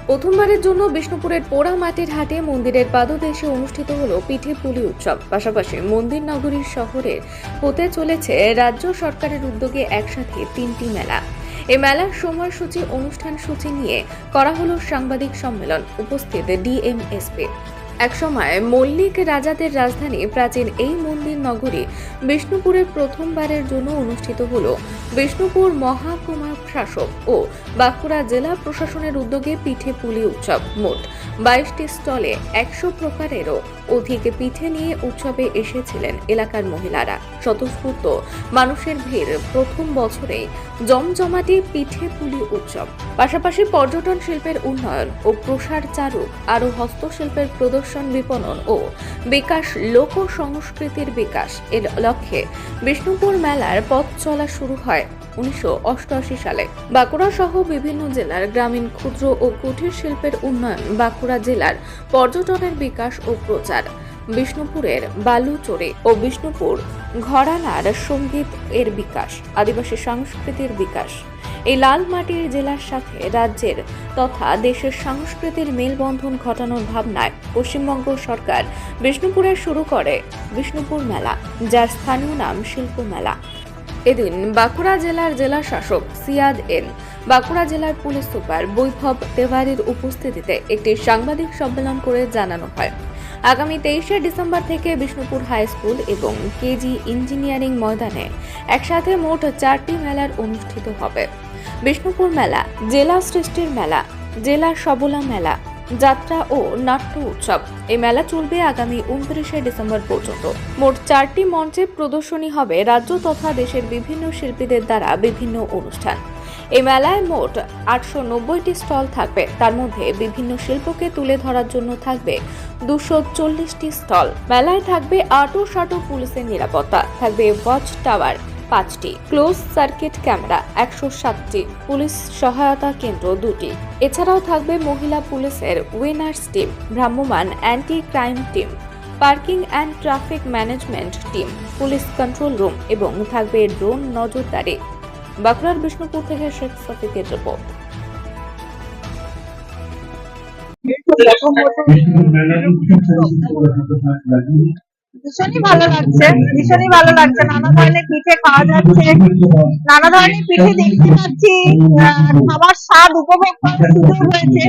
প্রথমবারের জন্য বিষ্ণুপুরের পোড়া মাটির হাটে মন্দিরের পাদদেশে অনুষ্ঠিত হলো পিঠে পুলি উৎসব। পাশাপাশি মন্দির নগরীর শহরের হতে চলেছে রাজ্য সরকারের উদ্যোগে একসাথে তিনটি মেলা। এই মেলার সময়সূচি অনুষ্ঠান সূচি নিয়ে করা হলো সাংবাদিক সম্মেলন। উপস্থিত ডিএমএসপি। একসময় মল্লিক রাজাদের রাজধানী প্রাচীন এই মন্দির নগরী বিষ্ণুপুরের প্রথমবারের জন্য অনুষ্ঠিত হল বিষ্ণুপুর মহকুমা শাসক ও বাঁকুড়া জেলা প্রশাসনের উদ্যোগে পিঠে পুলি উৎসব। মোট 22টি স্টলে 100 প্রকারেরও অধিক পিঠে নিয়ে উৎসবে এসেছিলেন এলাকার মহিলারা। স্বতঃস্ফূর্ত মানুষের ভিড় প্রথম বছরেই জমজমাটি পিঠে পুলি উৎসব। পাশাপাশি পর্যটন শিল্পের উন্নয়ন ও প্রসার চারুক আরও হস্তশিল্পের প্রদর্শন, বিপণন ও বিকাশ, লোক সংস্কৃতির বিকাশ এর লক্ষ্যে বিষ্ণুপুর মেলার পথ চলা শুরু হয় 1988 সালে। বাঁকুড়া সহ বিভিন্ন জেলার গ্রামীণ ক্ষুদ্র ও কুটির শিল্পের উন্নয়ন, বাঁকুড়া জেলার পর্যটনের বিকাশ ও প্রচার, বিষ্ণুপুরের বালুচরে ও বিষ্ণুপুর ঘরানার সঙ্গীত এর বিকাশ, আদিবাসী সংস্কৃতির বিকাশ, এই লাল মাটির জেলার সাথে রাজ্যের তথা দেশের সংস্কৃতির মেলবন্ধন ঘটানোর ভাবনায় পশ্চিমবঙ্গ সরকার বিষ্ণুপুরে শুরু করে বিষ্ণুপুর মেলা, যার স্থানীয় নাম শিল্প মেলা। এদিন বাঁকুড়া জেলার জেলা শাসক সিয়াদ এন, বাঁকুড়া জেলার পুলিশ সুপার বৈভব তেওয়ারির উপস্থিতিতে একটি সাংবাদিক সম্মেলন করে জানানো হয়, আগামী 23শে ডিসেম্বর থেকে বিষ্ণুপুর হাই স্কুল এবং কেজি ইঞ্জিনিয়ারিং ময়দানে একসাথে মোট 4টি মেলার অনুষ্ঠিত হবে। বিষ্ণুপুর মেলা, জেলা সৃষ্টির মেলা, জেলা সবলা মেলা, যাত্রা ও নাট্য উৎসব। এই মেলা চলবে আগামী 29শে ডিসেম্বর পর্যন্ত। মোট 4টি মঞ্চে প্রদর্শনী হবে রাজ্য তথা দেশের বিভিন্ন শিল্পীদের দ্বারা বিভিন্ন অনুষ্ঠান। এই মেলায় মোট 890টি স্টল থাকবে। তার মধ্যে বিভিন্ন শিল্পকে তুলে ধরার জন্য থাকবে 240টি স্টল। মেলায় থাকবে আঁটো পুলিশের নিরাপত্তা, থাকবে ওয়াচ টাওয়ার 5টি, ক্লোজ সার্কিট ক্যামেরা 107টি, পুলিশ সহায়তা কেন্দ্র 2টি। এছাড়াও থাকবে মহিলা পুলিশের উইনার্স টিম, ভ্রাম্যমাণ anti crime team, parking and traffic management team, police control room এবং থাকবে ড্রোন নজরদারি। বাঁকুড়ার বিষ্ণুপুর থেকে শেখ সফিকের রিপোর্ট। ভীষণই ভালো লাগছে, ভীষণই ভালো লাগছে। নানা ধরনের পিঠে খাওয়া যাচ্ছে, নানা ধরনের পিঠে দেখতে পাচ্ছি। খাবার স্বাদ উপভোগ করার সুযোগ হয়েছে,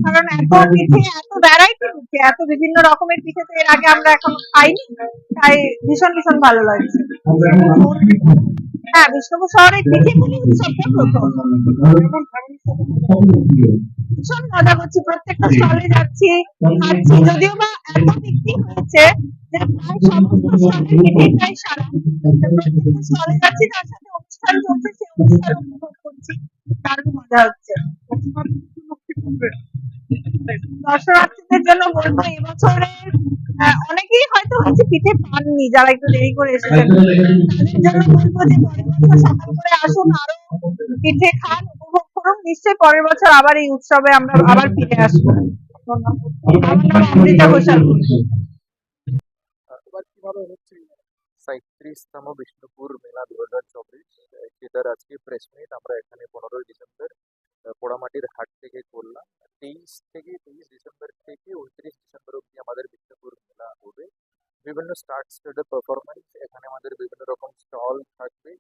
কারণ এত পিঠে, এত ভ্যারাইটি পিঠে, এত বিভিন্ন রকমের পিঠে তো এর আগে আমরা এখনো খাইনি। তাই ভীষণ ভীষণ ভালো লাগছে। হ্যাঁ, বিষ্ণুপুর শহরে পিঠে পুলি উৎসবটা প্রথম। ভীষণ মজা করছি, প্রত্যেকটা স্টলে যাচ্ছি, খাচ্ছি। যদিও বা এত বিক্রি হয়েছে যে প্রায় সমস্ত স্টলের পিঠেটাই সারা। প্রত্যেকটা স্টলে যাচ্ছি, তার সাথে অনুষ্ঠান চলছে, সেই অনুষ্ঠান উপভোগ করছি। দারুণ মজা হচ্ছে। দর্শনার্থীদের জন্য বলবো এবছরে অনেকেই হয়তো হচ্ছে পিঠে পাননি, যারা একটু দেরি করে এসেছেন, তাদের জন্য বলবো যে পরের বছর সকাল করে আসুন, আরো পিঠে খান, উপভোগ করুন। নিশ্চয়ই পরের বছর আবার এই উৎসবে আমরা আবার ফিরে আসবো। আমার নাম অমৃতা ঘোষাল। এবার কিভাবে হচ্ছে 37তম বিষ্ণুপুর মেলা 2024, যেটার আজকে প্রেস মিট আমরা এখানে 15ই ডিসেম্বর পোড়ামাটির হাট থেকে করলাম। 23 ডিসেম্বর থেকে 29 ডিসেম্বর অব্দি আমাদের বিষ্ণুপুর মেলা হবে। বিভিন্ন স্টার্টেড পারফরমেন্স, এখানে আমাদের বিভিন্ন রকম স্টল থাকবে।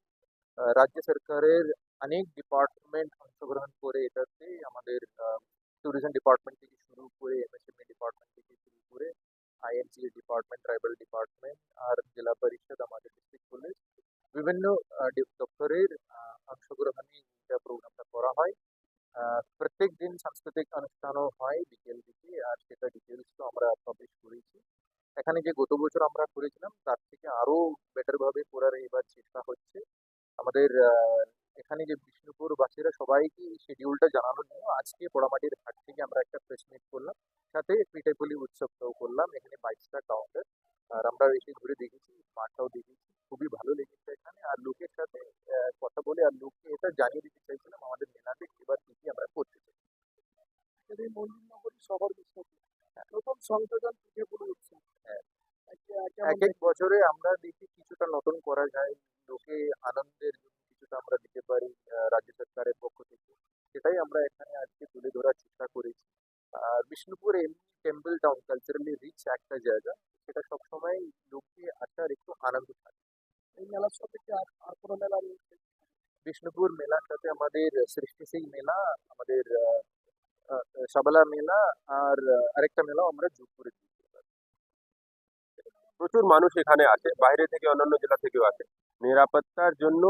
রাজ্য সরকারের অনেক ডিপার্টমেন্ট অংশগ্রহণ করে এটাতে, আমাদের ট্যুরিজম ডিপার্টমেন্ট থেকে শুরু করে, এমএসএমই ডিপার্টমেন্ট থেকে শুরু করে, আইএনসিএ ডিপার্টমেন্ট, ট্রাইবাল ডিপার্টমেন্ট আর জেলা পরিষদ, আমাদের ডিস্ট্রিক্ট পুলিশ, বিভিন্ন দপ্তরের অংশগ্রহণে এটা প্রোগ্রামটা করা হয়। প্রত্যেক দিন সাংস্কৃতিক অনুষ্ঠানও হয় বিকেল দিকে, আর সেটা ডিটেলস তো আমরা পাবলিশ করেছি। এখানে যে গত বছর আমরা করেছিলাম তার থেকে আরো বেটার ভাবে করার এবার চেষ্টা হচ্ছে। আমাদের এখানে যে বিষ্ণুপুর বাসীরা সবাইকে শিডিউলটা জানানোর জন্য আজকে পোড়ামাটির হাট থেকে আমরা একটা প্রেস মিট করলাম, সাথে পিঠেপুলি উৎসবটাও করলাম। এখানে 22টা কাউন্টার, আর আমরা এসে ঘুরে দেখেছি, মাঠটাও দেখেছি, খুবই ভালো লেগেছে এখানে। আর লোকের সাথে কথা বলে আর লোককে এটা জানিয়ে দিতে চাইছিলাম আমাদের মেলাতে এবার কি কি আমরা করতে চাই। এই মন্দিরনগরী শহর বিষ্ণুপুর প্রথম সংযোজন পিঠেপুলি উৎসব। হ্যাঁ, এক এক বছরে আমরা দেখি কিছুটা নতুন করা যায়, লোকে আনন্দের জন্য কিছুটা আমরা দিতে পারি রাজ্য সরকারের পক্ষ থেকে। সেটাই আমরা এখানে আজকে তুলে ধরার চেষ্টা করেছি। আর বিষ্ণুপুর এমনি টেম্পল টাউন, কালচারালি রিচ একটা জায়গা, সেটা সবসময় লোককে আসার একটু আনন্দ থাকে। এই মেলার সাথে কি আর কোনো মেলা রয়েছে? বিষ্ণুপুর মেলার সাথে আমাদের সৃষ্টি সেই মেলা, আমাদের সাবালা মেলা, আর আরেকটা মেলাও আমরা যোগ করে দিতে পারি। প্রচুর মানুষ এখানে আসে, বাইরে থেকে অন্যান্য জেলা থেকেও আসে। নিরাপত্তার জন্য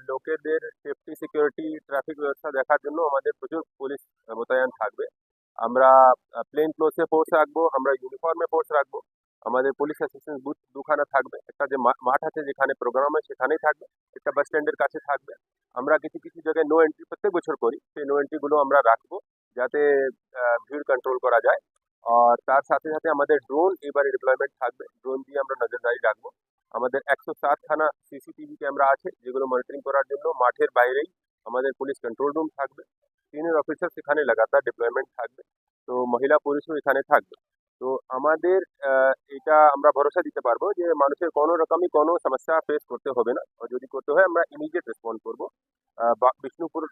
লোকেদের সেফটি, সিকিউরিটি, ট্রাফিক ব্যবস্থা দেখার জন্য আমাদের প্রচুর পুলিশ মোতায়েন থাকবে। আমরা প্লেন ক্লোথসে ফোর্স রাখবো, আমরা ইউনিফর্মে ফোর্স রাখবো। আমাদের পুলিশ অ্যাসিস্ট্যান্স বুথ দুখানা থাকবে, একটা যে মাঠ আছে যেখানে প্রোগ্রাম হয় সেখানেই থাকবে, একটা বাস স্ট্যান্ডের কাছে থাকবে। আমরা কিছু কিছু জায়গায় নো এন্ট্রি প্রত্যেক বছর করি, সেই নো এন্ট্রিগুলো আমরা রাখবো যাতে ভিড় কন্ট্রোল করা যায়। আর তার সাথে সাথে আমাদের ড্রোন এবারে ডিপ্লয়মেন্ট থাকবে, ড্রোন দিয়ে আমরা নজরদারি রাখবো। আমাদের 107খানা সিসিটিভি ক্যামেরা আছে যেগুলো মনিটরিং করার জন্য মাঠের বাইরেই আমাদের পুলিশ কন্ট্রোল রুম থাকবে। সিনিয়র অফিসার সেখানে লাগাতার ডিপ্লয়মেন্ট থাকবে। তো মহিলা পুলিশও এখানে থাকবে। তো আমাদের এটা আমরা ভরসা দিতে পারবো যে মানুষের কোনো রকমই কোনো সমস্যা ফেস করতে হবে না, আর যদি করতে হয় আমরা ইমিডিয়েট রেসপন্ড করবো। বিষ্ণুপুর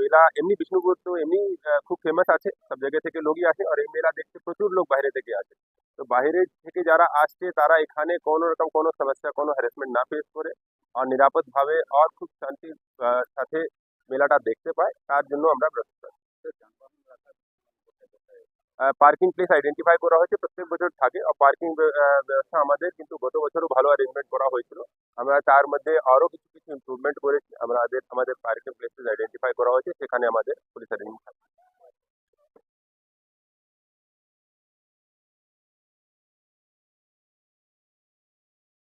মেলা এমনি, বিষ্ণুপুর তো এমনি খুব ফেমাস আছে, সব জায়গা থেকে লোকই আসে, আর এই মেলা দেখতে প্রচুর লোক বাইরে থেকে আসে। তো বাইরে থেকে যারা আসছে তারা এখানে কোনো রকম কোনো সমস্যা, কোনো হ্যারাসমেন্ট না ফেস করে আর নিরাপদভাবে আর খুব শান্তির সাথে মেলাটা দেখতে পায়, তার জন্য আমরা ব্যবস্থা। পার্কিং প্লেস আইডেন্টিফাই করা হয়েছে, প্রত্যেক বছর থাকে, আর পার্কিং ব্যবস্থা আমাদের কিন্তু গত বছরও ভালো অ্যারেঞ্জমেন্ট করা হয়েছিল। আমরা তার মধ্যে আরও কিছু কিছু ইমপ্রুভমেন্ট করেছি। আমাদের পার্কিং প্লেসেস আইডেন্টিফাই করা হয়েছে, সেখানে আমাদের পুলিশ অ্যারেঞ্জমেন্ট